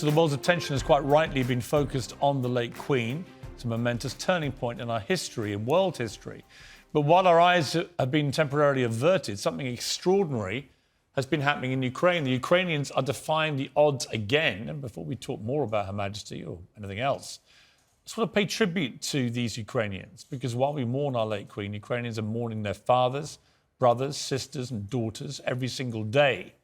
So the world's attention has quite rightly been focused on the late Queen. It's a momentous turning point in our history, in world history. But while our eyes have been temporarily averted, something extraordinary has been happening in Ukraine. The Ukrainians are defying the odds again. And before we talk more about Her Majesty or anything else, I just want to pay tribute to these Ukrainians, because while we mourn our late Queen, Ukrainians are mourning their fathers, brothers, sisters and daughters every single day.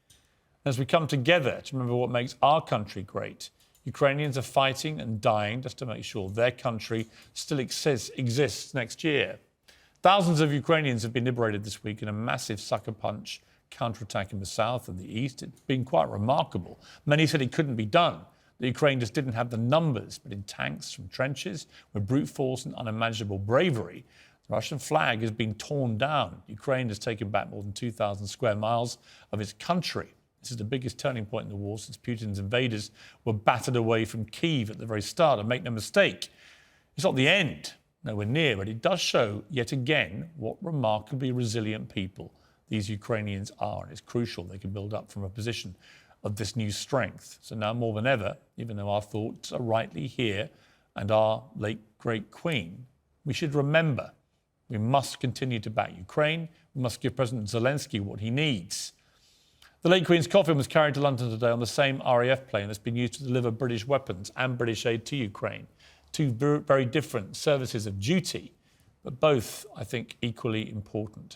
As we come together to remember what makes our country great, Ukrainians are fighting and dying just to make sure their country still exists next year. Thousands of Ukrainians have been liberated this week in a massive sucker punch counterattack in the south and the east. It's been quite remarkable. Many said it couldn't be done. The Ukraine just didn't have the numbers, but in tanks from trenches, with brute force and unimaginable bravery, the Russian flag has been torn down. Ukraine has taken back more than 2,000 square miles of its country. This is the biggest turning point in the war since Putin's invaders were battered away from Kyiv at the very start. And make no mistake, it's not the end, nowhere near, but it does show yet again what remarkably resilient people these Ukrainians are. And it's crucial they can build up from a position of this new strength. So now more than ever, even though our thoughts are rightly here and our late great Queen, we should remember we must continue to back Ukraine. We must give President Zelensky what he needs. The late Queen's coffin was carried to London today on the same RAF plane that's been used to deliver British weapons and British aid to Ukraine. Two very different services of duty, but both, I think, equally important.